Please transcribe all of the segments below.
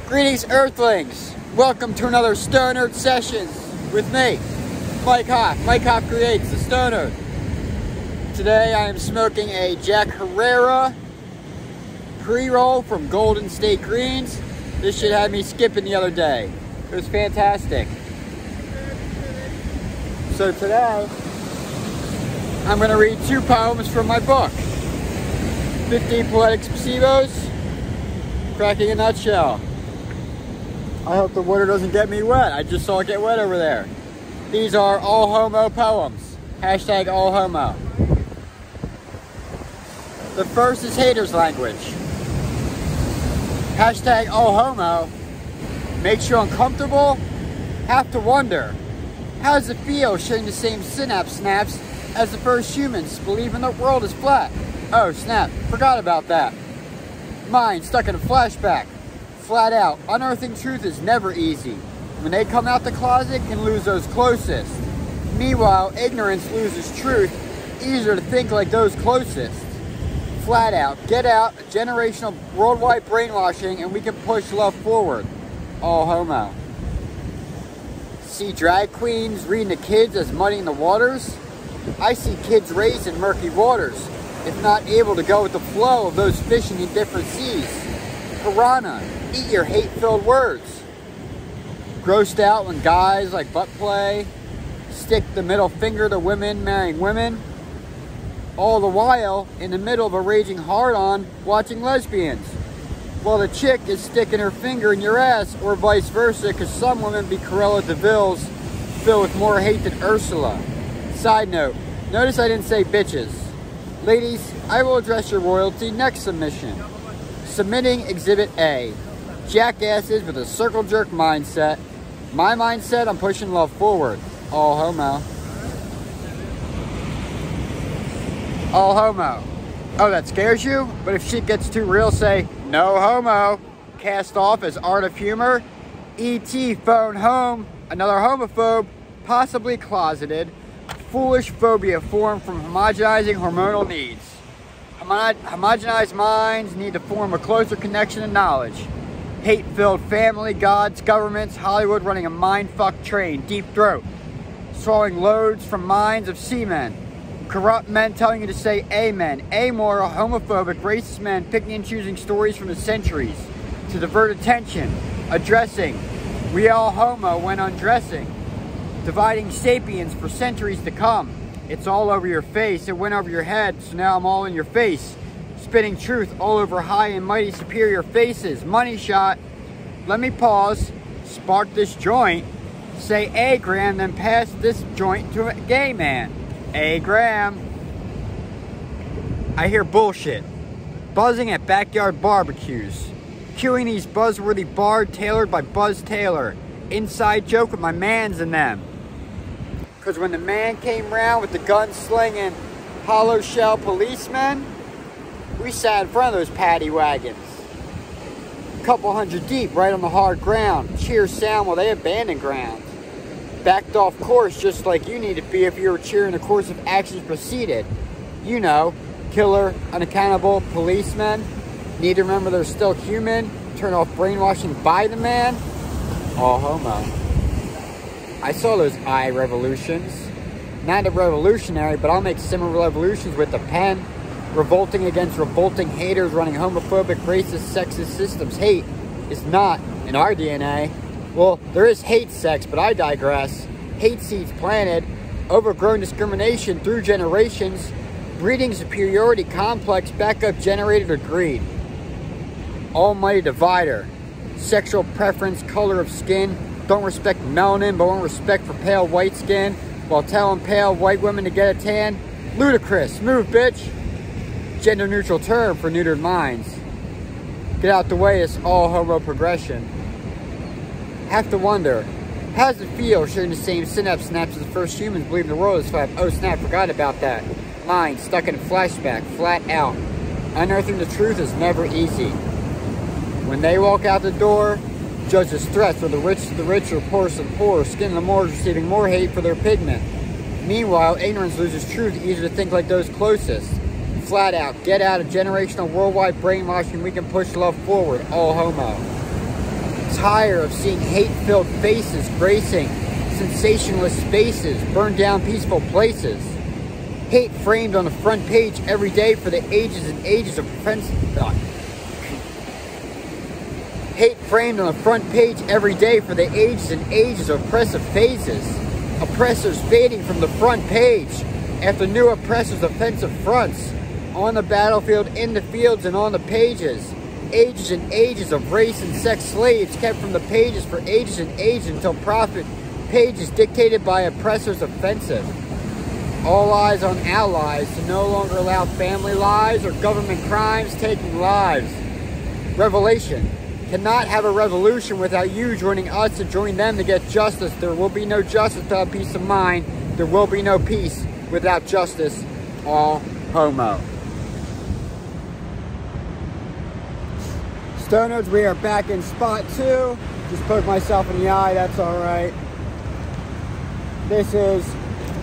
Greetings, Earthlings. Welcome to another StoNerd Sessions with me, Mike Hoff. Mike Hoff creates the StoNerd. Today I am smoking a Jack Herrera pre-roll from Golden State Greens. This shit had me skipping the other day. It was fantastic. So today, I'm going to read 2 poems from my book. 15 Poetic Placebos, cracking a nutshell. I hope the water doesn't get me wet. I just saw it get wet over there. These are All Homo poems. Hashtag All Homo. The first is haters language. Hashtag All Homo makes you uncomfortable. Have to wonder, how does it feel sharing the same synapse snaps as the first humans believing the world is flat? Oh snap, forgot about that. Mind stuck in a flashback. Flat out, unearthing truth is never easy. When they come out the closet, can lose those closest. Meanwhile, ignorance loses truth. Easier to think like those closest. Flat out, get out, generational worldwide brainwashing, and we can push love forward. All Homo. See drag queens reading to kids as muddying the waters? I see kids raised in murky waters, if not able to go with the flow of those fishing in different seas. Piranha, eat your hate-filled words. Grossed out when guys like butt play, stick the middle finger to women marrying women, all the while in the middle of a raging hard-on watching lesbians, while the chick is sticking her finger in your ass, or vice versa, because some women be Cruella de Vil's filled with more hate than Ursula. Side note, notice I didn't say bitches. Ladies, I will address your royalty next submission. Submitting Exhibit A. Jackasses with a circle jerk mindset. My mindset, I'm pushing love forward. All Homo. All Homo. Oh, that scares you? But if shit gets too real, say, no homo. Cast off as art of humor. E.T. phone home. Another homophobe, possibly closeted. Foolish phobia formed from homogenizing hormonal needs. Homogenized minds need to form a closer connection to knowledge. Hate-filled family, gods, governments, Hollywood running a mind-fuck train, deep throat. Swallowing loads from minds of seamen. Corrupt men telling you to say amen. Amoral, homophobic, racist men picking and choosing stories from the centuries to divert attention. Addressing, we all homo when undressing. Dividing sapiens for centuries to come. It's all over your face. It went over your head, so now I'm all in your face. Spitting truth all over high and mighty superior faces. Money shot. Let me pause. Spark this joint. Say a gram, then pass this joint to a gay man. A gram. I hear bullshit. Buzzing at backyard barbecues. Cueing these buzzworthy bard tailored by Buzz Taylor. Inside joke with my mans in them. Because when the man came round with the gun-slinging, hollow shell policemen, we sat in front of those paddy wagons. Couple hundred deep, right on the hard ground. Cheers sound while they abandoned ground. Backed off course just like you need to be if you were cheering the course of actions proceeded. You know, killer, unaccountable policemen. Need to remember they're still human. Turn off brainwashing by the man. All Homo. I saw those eye revolutions. Not a revolutionary, but I'll make similar revolutions with a pen. Revolting against revolting haters running homophobic, racist, sexist systems. Hate is not in our DNA. Well, there is hate sex, but I digress. Hate seeds planted, overgrown discrimination through generations, breeding superiority complex, backup generated or greed. Almighty divider. Sexual preference, color of skin. Don't respect melanin, but won't respect for pale white skin, while telling pale white women to get a tan. Ludicrous. Move, bitch. Gender neutral term for neutered minds. Get out the way, it's all homo progression. Have to wonder, how does it feel sharing the same synapse snaps as the first humans believing the world is flat? Oh snap, forgot about that. Mind stuck in a flashback, flat out. Unearthing the truth is never easy. When they walk out the door, judge as threats, or the rich to the rich, or poor to the poor, skin the more, receiving more hate for their pigment. Meanwhile, ignorance loses truth, easier to think like those closest. Flat out, get out of generational worldwide brainwashing, we can push love forward. All Homo. Tired of seeing hate-filled faces gracing sensationalist spaces, burn down peaceful places. Hate framed on the front page every day for the ages and ages of Hate framed on the front page every day for the ages and ages of oppressive phases. Oppressors fading from the front page after new oppressors' offensive fronts. On the battlefield, in the fields, and on the pages. Ages and ages of race and sex slaves kept from the pages for ages and ages until profit pages dictated by oppressors offensive. All eyes on allies to no longer allow family lies or government crimes taking lives. Revelation. Cannot have a revolution without you joining us to join them to get justice. There will be no justice without peace of mind. There will be no peace without justice. All homo. StoNerds, we are back in spot 2. Just poked myself in the eye, that's alright. This is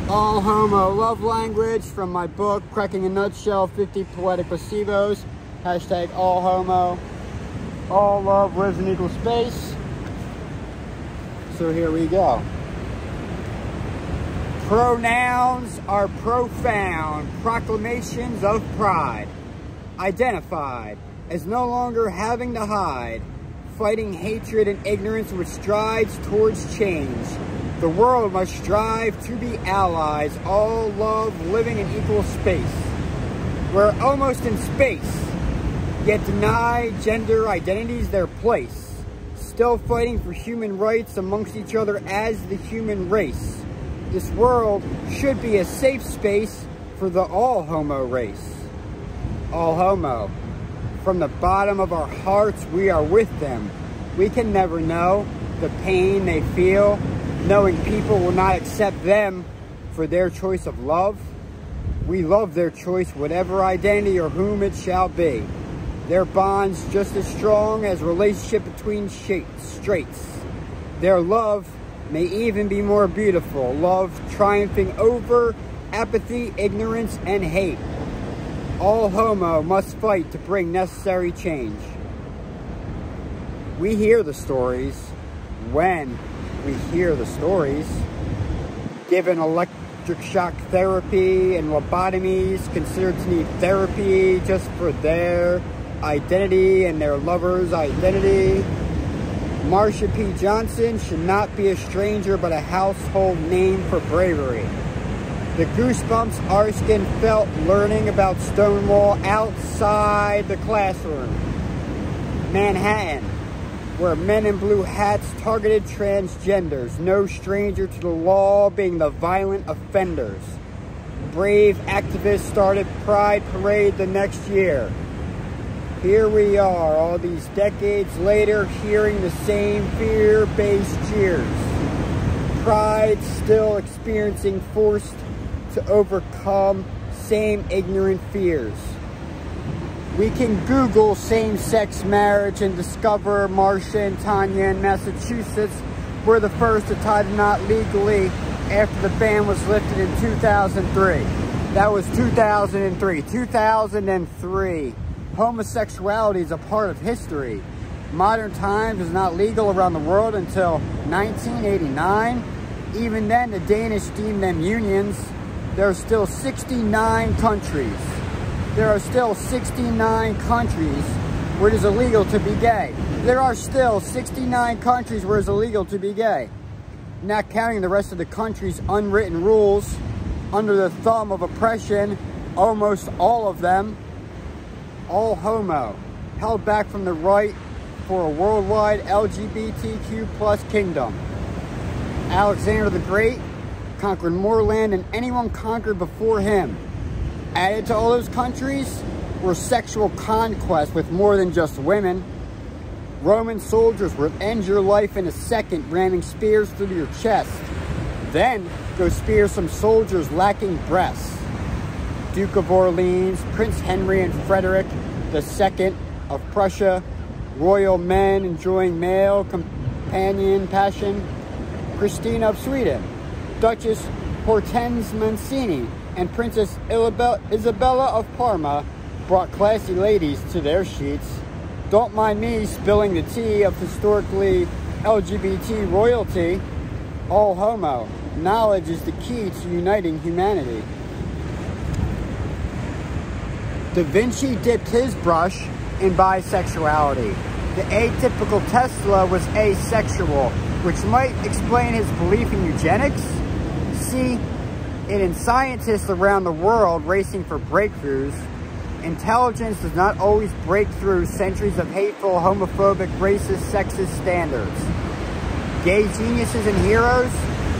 All Homo Love Language from my book, Cracking a Nutshell, 50 Poetic Placebos. Hashtag All Homo. All love lives in equal space. So here we go. Pronouns are profound proclamations of pride. Identified as no longer having to hide. Fighting hatred and ignorance which strives towards change. The world must strive to be allies. All love living in equal space. We're almost in space. Yet deny gender identities their place. Still fighting for human rights amongst each other as the human race. This world should be a safe space for the all homo race. All homo. From the bottom of our hearts, we are with them. We can never know the pain they feel, knowing people will not accept them for their choice of love. We love their choice, whatever identity or whom it shall be. Their bond's just as strong as relationship between straights. Their love may even be more beautiful. Love triumphing over apathy, ignorance, and hate. All homo must fight to bring necessary change. We hear the stories. When we hear the stories, given electric shock therapy and lobotomies, considered to need therapy just for their identity and their lover's identity. Marsha P. Johnson should not be a stranger but a household name for bravery. The goosebumps Arskin felt learning about Stonewall outside the classroom. Manhattan, where men in blue hats targeted transgenders, no stranger to the law being the violent offenders. Brave activists started Pride Parade the next year. Here we are, all these decades later, hearing the same fear-based cheers. Pride still experiencing forced to overcome same ignorant fears. We can Google same-sex marriage and discover Marsha and Tanya in Massachusetts were the first to tie the knot legally after the ban was lifted in 2003. That was 2003. 2003. Homosexuality is a part of history. Modern times was not legal around the world until 1989. Even then, the Danish deemed them unions. There are still 69 countries. There are still 69 countries where it is illegal to be gay. There are still 69 countries where it is illegal to be gay. Not counting the rest of the country's unwritten rules under the thumb of oppression, almost all of them. All homo, held back from the right for a worldwide LGBTQ plus kingdom. Alexander the Great conquered more land than anyone conquered before him. Added to all those countries were sexual conquests with more than just women. Roman soldiers would end your life in a second, ramming spears through your chest. Then go spear some soldiers lacking breasts. Duke of Orleans, Prince Henry and Frederick II of Prussia, royal men enjoying male companion passion, Christina of Sweden, Duchess Hortense Mancini, and Princess Isabella of Parma brought classy ladies to their sheets. Don't mind me spilling the tea of historically LGBT royalty. All Homo. Knowledge is the key to uniting humanity. Da Vinci dipped his brush in bisexuality. The atypical Tesla was asexual, which might explain his belief in eugenics. See it in scientists around the world racing for breakthroughs. Intelligence does not always break through centuries of hateful, homophobic, racist, sexist standards. Gay geniuses and heroes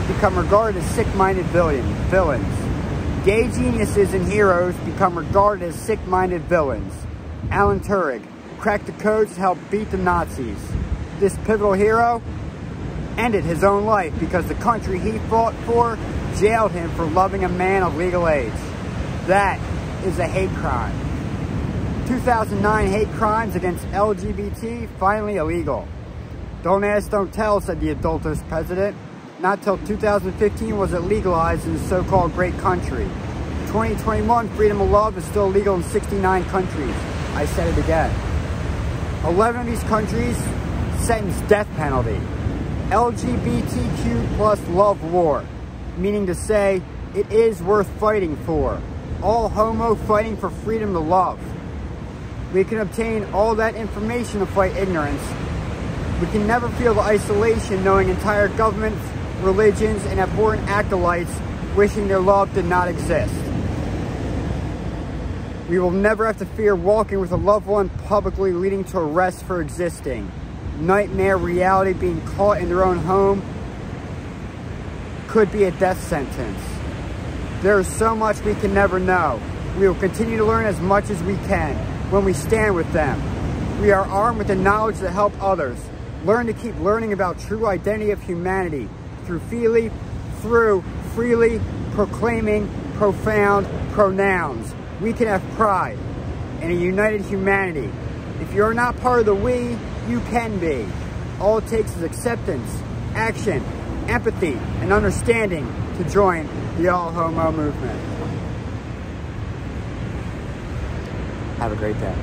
become regarded as sick-minded villains. Gay geniuses and heroes become regarded as sick-minded villains. Alan Turing cracked the codes to help beat the Nazis. This pivotal hero ended his own life because the country he fought for jailed him for loving a man of legal age. That is a hate crime. 2009 hate crimes against LGBT finally illegal. Don't ask, don't tell, said the adulterous president. Not till 2015 was it legalized in the so-called great country. 2021, freedom of love is still legal in 69 countries. I said it again. 11 of these countries sentence death penalty. LGBTQ plus love war, meaning to say it is worth fighting for. All homo fighting for freedom to love. We can obtain all that information to fight ignorance. We can never feel the isolation knowing entire governments, religions, and abhorrent acolytes wishing their love did not exist. We will never have to fear walking with a loved one publicly leading to arrest for existing. Nightmare reality being caught in their own home could be a death sentence. There is so much we can never know. We will continue to learn as much as we can when we stand with them. We are armed with the knowledge to help others. Learn to keep learning about true identity of humanity through freely proclaiming profound pronouns. We can have pride in a united humanity. If you're not part of the we, you can be. All it takes is acceptance, action, empathy, and understanding to join the All Homo movement. Have a great day.